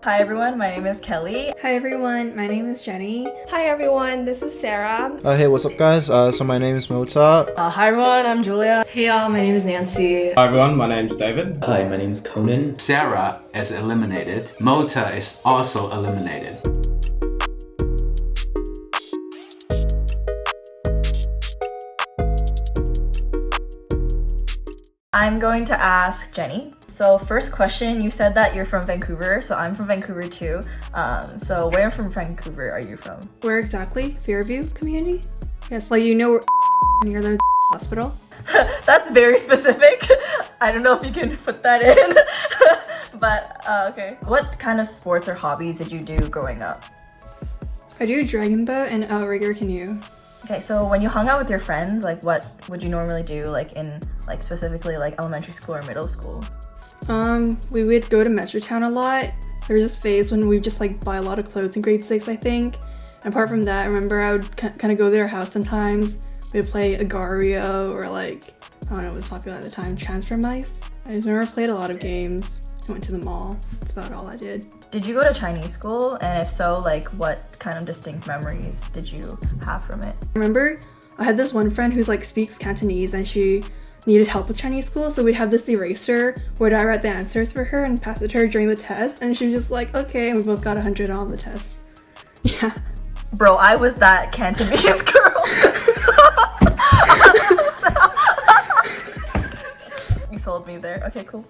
Hi everyone, my name is Kelly. Hi everyone, my name is Jenny. Hi everyone, this is Sarah. Hey, what's up guys? So my name is Mozart. Hi everyone, I'm Julia. Hey y'all, my name is Nancy. Hi everyone, my name's David. Hi, my name's Conan. Sarah is eliminated. Mota is also eliminated. I'm going to ask Jenny. So first question, you said that you're from Vancouver, so I'm from Vancouver too. So where from Vancouver are you from? Where exactly? Fairview community? Yes, like you know we're near the hospital. That's very specific. I don't know if you can put that in. But okay. What kind of sports or hobbies did you do growing up? I do dragon boat and outrigger canoe. Okay, so when you hung out with your friends, like what would you normally do, like in like specifically like elementary school or middle school? We would go to Metrotown a lot. There was this phase when we would just like buy a lot of clothes in grade 6, I think. And apart from that, I remember I would kind of go to their house sometimes. We'd play Agario or like, I don't know, it was popular at the time, Transfer Mice. I just remember I played a lot of games. I went to the mall. That's about all I did. Did you go to Chinese school? And if so, like what kind of distinct memories did you have from it? I remember I had this one friend who's like speaks Cantonese and she needed help with Chinese school, so we'd have this eraser where I write the answers for her and pass it to her during the test, and she was just like, okay, and we both got 100 on the test. Yeah. Bro, I was that Cantonese girl. You sold me there. Okay, cool.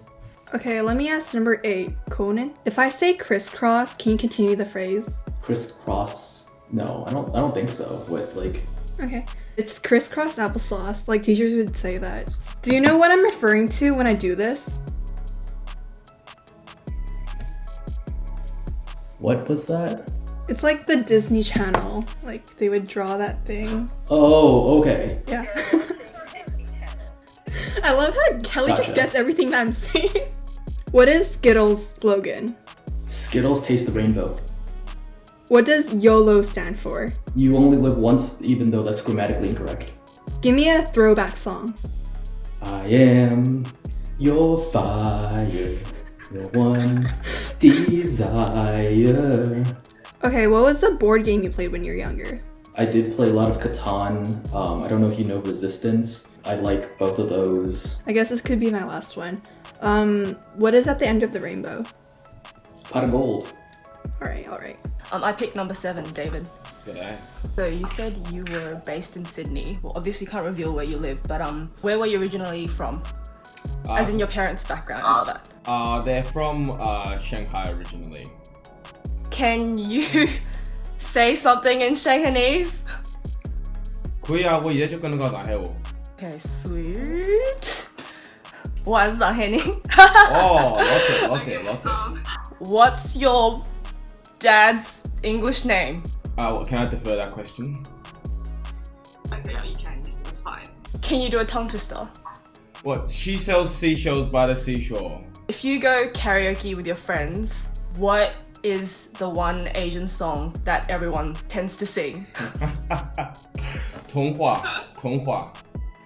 Okay, let me ask number 8, Conan. If I say crisscross, can you continue the phrase? Crisscross? No, I don't think so. What, like? Okay. It's crisscross applesauce. Like teachers would say that. Do you know what I'm referring to when I do this? What was that? It's like the Disney Channel. Like they would draw that thing. Oh, okay. Yeah. I love how Kelly Gotcha. just gets everything that I'm saying. What is Skittles' slogan? Skittles taste the rainbow. What does YOLO stand for? You only live once, even though that's grammatically incorrect. Give me a throwback song. I am your fire, your one desire. Okay, what was the board game you played when you were younger? I did play a lot of Catan. I don't know if you know Resistance. I like both of those. I guess this could be my last one. What is at the end of the rainbow? Pot of gold. Alright. I picked number 7, David. Yeah. So you said you were based in Sydney. Well, obviously you can't reveal where you live, but where were you originally from? As in your parents' background and all that. They're from Shanghai originally. Can you say something in Shanghainese? 可以啊，我而家就跟你講大氣喎。Okay, sweet. What's happening? Oh, lots it. What's your dad's English name? Can I defer that question? Yeah, you can. It's fine. Can you do a tongue twister? What? She sells seashells by the seashore. If you go karaoke with your friends, what is the one Asian song that everyone tends to sing? 童話。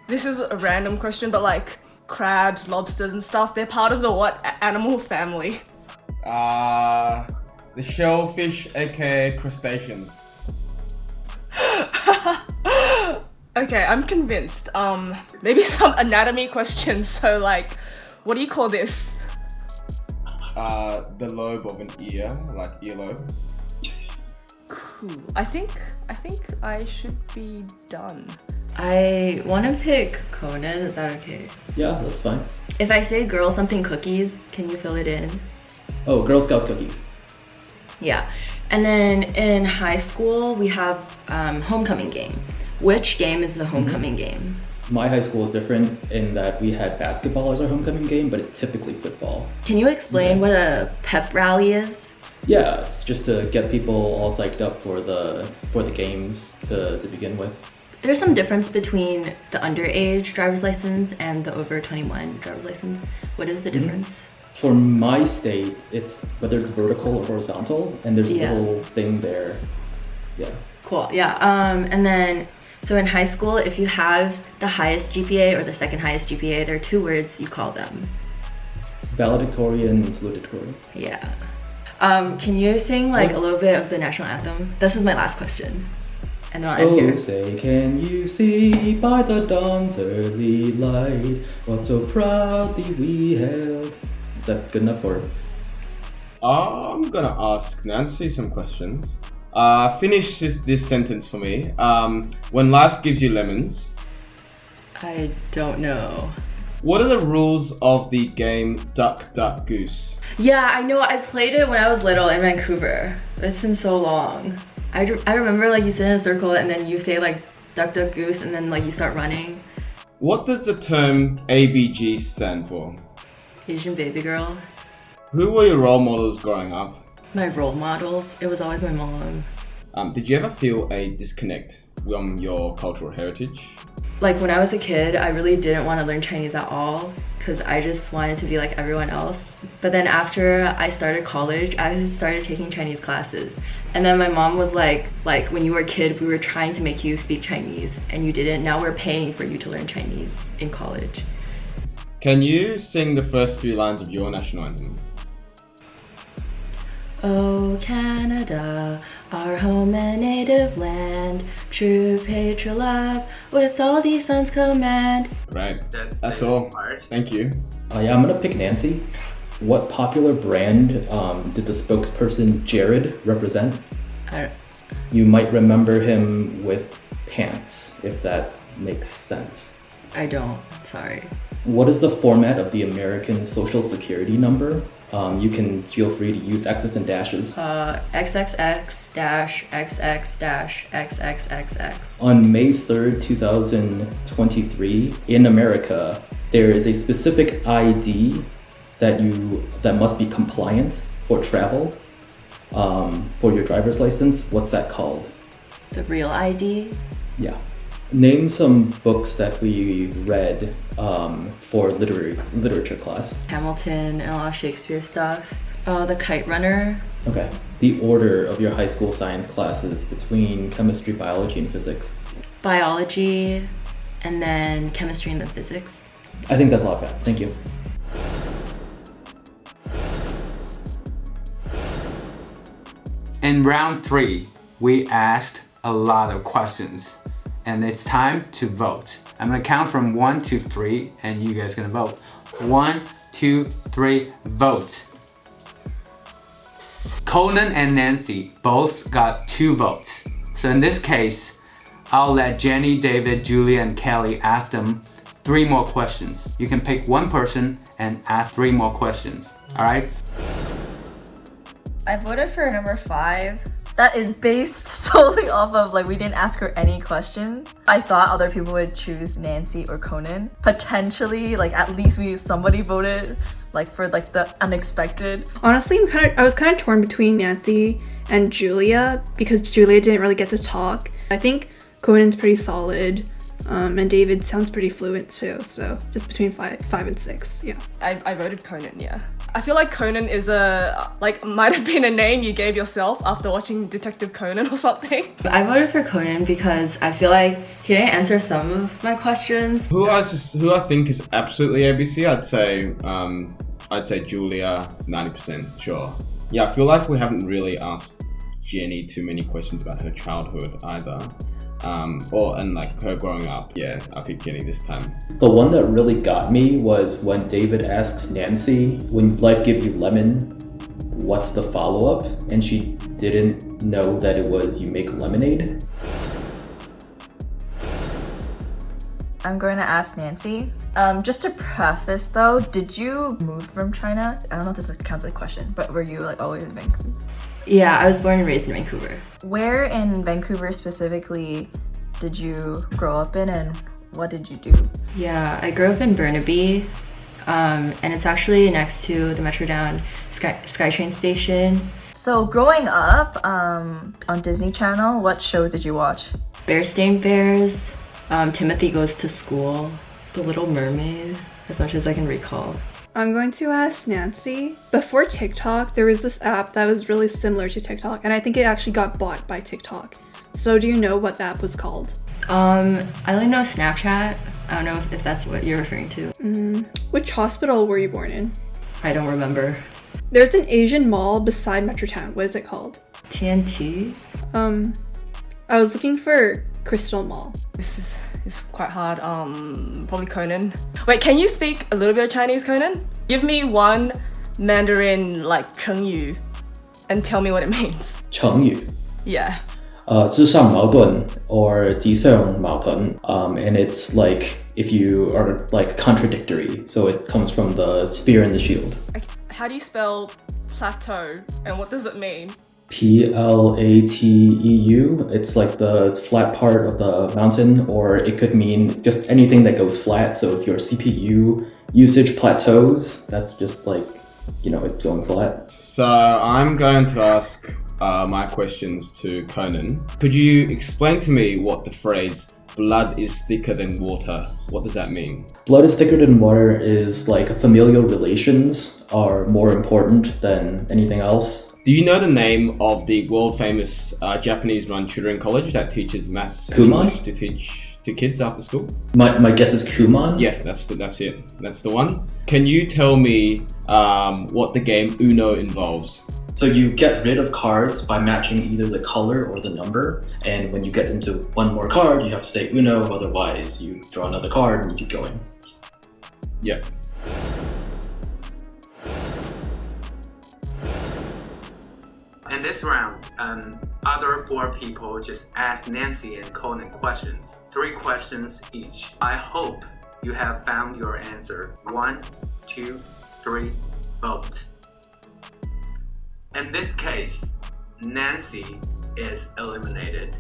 This is a random question, but like crabs, lobsters and stuff, they're part of the what animal family? The shellfish, aka crustaceans. Okay, I'm convinced. Maybe some anatomy questions. So like, what do you call this? The lobe of an ear, like earlobe. Cool. I think I should be done. I want to pick Conan, is that okay? Yeah, that's fine. If I say girl something cookies, can you fill it in? Oh, Girl Scout cookies. Yeah. And then in high school, we have homecoming game. Which game is the homecoming game? My high school is different in that we had basketball as our homecoming game, but it's typically football. Can you explain what a pep rally is? Yeah, it's just to get people all psyched up for the games to begin with. There's some difference between the underage driver's license and the over 21 driver's license. What is the difference? For my state, it's whether it's vertical or horizontal, and there's a little thing there. Yeah. Cool, yeah. And then, so in high school, if you have the highest GPA or the second highest GPA, there are 2 words you call them. Valedictorian and salutatorian. Yeah. Can you sing like a little bit of the national anthem? This is my last question. And then I'll end Oh, here. say, can you see by the dawn's early light what so proudly we held? Is that good enough for? I'm gonna ask Nancy some questions. Finish this sentence for me. When life gives you lemons. I don't know. What are the rules of the game Duck, Duck, Goose? Yeah, I know. I played it when I was little in Vancouver. It's been so long. I remember like you sit in a circle and then you say like duck, duck, goose, and then like you start running. What does the term ABG stand for? Asian baby girl. Who were your role models growing up? My role models, it was always my mom. Did you ever feel a disconnect from your cultural heritage? Like when I was a kid, I really didn't want to learn Chinese at all because I just wanted to be like everyone else. But then after I started college, I just started taking Chinese classes. And then my mom was like when you were a kid, we were trying to make you speak Chinese and you didn't. Now we're paying for you to learn Chinese in college. Can you sing the first few lines of your national anthem? Oh, Canada, our home and native land, true patriot love, with all these sons command. Great. That's all. Thank you. Yeah, I'm gonna pick Nancy. What popular brand did the spokesperson Jared represent? You might remember him with pants, if that makes sense. I don't, sorry. What is the format of the American Social Security number? You can feel free to use X's and dashes. XXX-XX-XX-XXXX. On May 3rd, 2023, in America, there is a specific ID that must be compliant for travel, for your driver's license. What's that called? The real ID? Yeah. Name some books that we read for literature class. Hamilton and a lot of Shakespeare stuff. The Kite Runner. Okay. The order of your high school science classes between chemistry, biology, and physics. Biology, and then chemistry and then physics. I think that's all I've got. Thank you. In round 3, we asked a lot of questions. And it's time to vote. I'm gonna count from 1 to 3 and you guys gonna vote. 1, 2, 3, vote. Conan and Nancy both got 2 votes. So in this case, I'll let Jenny, David, Julia, and Kelly ask them 3 more questions. You can pick one person and ask 3 more questions, all right? I voted for number 5. That is based solely off of like we didn't ask her any questions. I thought other people would choose Nancy or Conan. Potentially, like at least somebody voted like for like the unexpected. Honestly, I was kind of torn between Nancy and Julia because Julia didn't really get to talk. I think Conan's pretty solid. And David sounds pretty fluent too, so just between 5 and 6, yeah. I voted Conan, yeah. I feel like Conan is might have been a name you gave yourself after watching Detective Conan or something. I voted for Conan because I feel like he didn't answer some of my questions. Who I think is absolutely ABC, I'd say Julia, 90% sure. Yeah, I feel like we haven't really asked Jenny too many questions about her childhood either. And like her growing up. Yeah, I picked Jenny this time. The one that really got me was when David asked Nancy, when life gives you lemon, what's the follow-up? And she didn't know that it was you make lemonade. I'm going to ask Nancy. Just to preface though, did you move from China? I don't know if this counts as a question, but were you like always in Vancouver? Yeah, I was born and raised in Vancouver. Where in Vancouver specifically did you grow up in and what did you do? Yeah, I grew up in Burnaby, and it's actually next to the Metrodown SkyTrain station. So growing up on Disney Channel, what shows did you watch? Bear-Stained Bears, Timothy Goes to School, The Little Mermaid, as much as I can recall. I'm going to ask Nancy. Before TikTok, there was this app that was really similar to TikTok, and I think it actually got bought by TikTok. So do you know what the app was called? I only know Snapchat. I don't know if that's what you're referring to. Which hospital were you born in? I don't remember. There's an Asian mall beside Metrotown. What is it called? TNT. I was looking for Crystal Mall. This is quite hard. Probably Conan. Wait, can you speak a little bit of Chinese, Conan? Give me one Mandarin like 成语 and tell me what it means. 成语 Yeah. 自相矛盾 or 敌相矛盾 and it's like if you are like contradictory, so it comes from the spear and the shield. How do you spell plateau and what does it mean? Plateu, it's like the flat part of the mountain, or it could mean just anything that goes flat. So if your CPU usage plateaus, that's just like, you know, it's going flat. So I'm going to ask my questions to Conan. Could you explain to me what the phrase blood is thicker than water, what does that mean? Blood is thicker than water is like familial relations are more important than anything else. Do you know the name of the world famous Japanese-run tutoring college that teaches maths and Kumon? English to teach to kids after school? My guess is Kumon? Yeah, that's it. That's the one. Can you tell me what the game Uno involves? So you get rid of cards by matching either the color or the number, and when you get into one more card, you have to say Uno, otherwise you draw another card and you keep going. Yeah. In this round, other 4 people just asked Nancy and Conan questions. 3 questions each. I hope you have found your answer. 1, 2, 3, vote. In this case, Nancy is eliminated.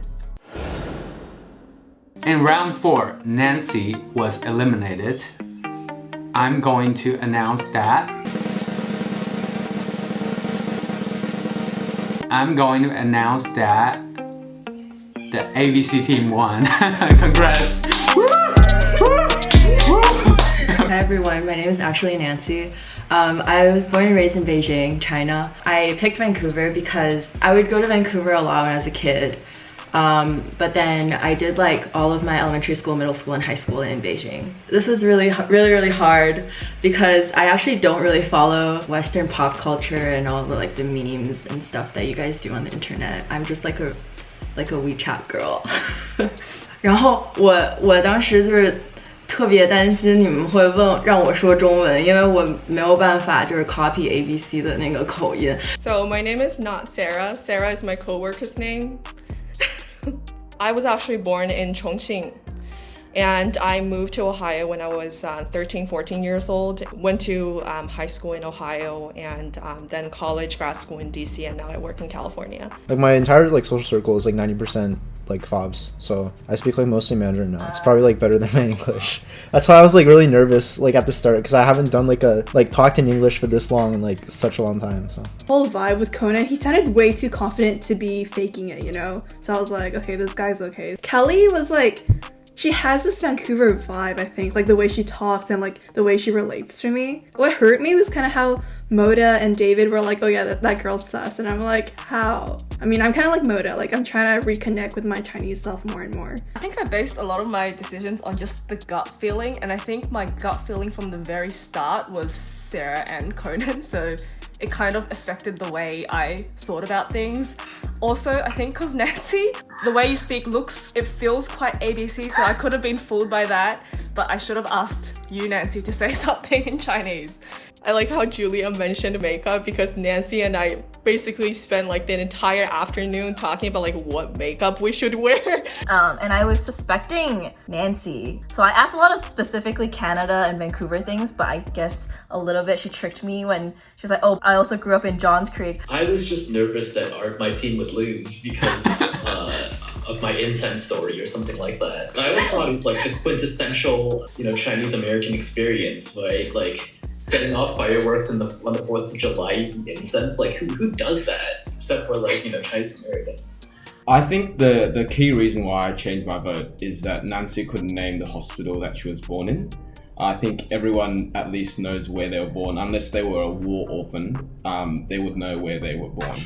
In round 4, Nancy was eliminated. I'm going to announce that the ABC team won. Congrats! Hi everyone, my name is actually Nancy. I was born and raised in Beijing, China. I picked Vancouver because I would go to Vancouver a lot when I was a kid. But then I did like all of my elementary school, middle school, and high school in Beijing. This was really hard because I actually don't really follow Western pop culture and all the like the memes and stuff that you guys do on the internet. I'm just like a WeChat girl. 然后我当时就是特别担心你们会让我说中文，因为我没有办法就是 copy ABC 的那个口音。 So my name is not Sarah. Sarah is my co-worker's name. I was actually born in Chongqing and I moved to Ohio when I was 13, 14 years old. Went to high school in Ohio and then college, grad school in DC, and now I work in California. Like my entire like social circle is like 90% like FOBs, so I speak like mostly Mandarin now. It's probably like better than my English. That's why I was like really nervous like at the start because I haven't done like talked in English for this long in like such a long time. So Whole vibe with Conan, he sounded way too confident to be faking it, you know? So I was like, okay, this guy's okay. Kelly was like, she has this Vancouver vibe, I think, like the way she talks and like the way she relates to me. What hurt me was kind of how Moda and David were like, oh yeah, that girl's sus. And I'm like, how? I mean, I'm kind of like Moda, like I'm trying to reconnect with my Chinese self more and more. I think I based a lot of my decisions on just the gut feeling, and I think my gut feeling from the very start was Sarah and Conan, so it kind of affected the way I thought about things. Also, I think because Nancy, the way you speak it feels quite ABC, so I could have been fooled by that, but I should have asked you, Nancy, to say something in Chinese. I like how Julia mentioned makeup because Nancy and I basically spent like the entire afternoon talking about like what makeup we should wear. And I was suspecting Nancy. So I asked a lot of specifically Canada and Vancouver things, but I guess a little bit she tricked me when she was like, oh, I also grew up in Johns Creek. I was just nervous that my team would lose because of my incense story or something like that. I always thought it was like the quintessential, Chinese American experience, right? Like setting off fireworks on the 4th of July using incense. Like who does that except for like, Chinese Americans? I think the key reason why I changed my vote is that Nancy couldn't name the hospital that she was born in. I think everyone at least knows where they were born. Unless they were a war orphan, they would know where they were born.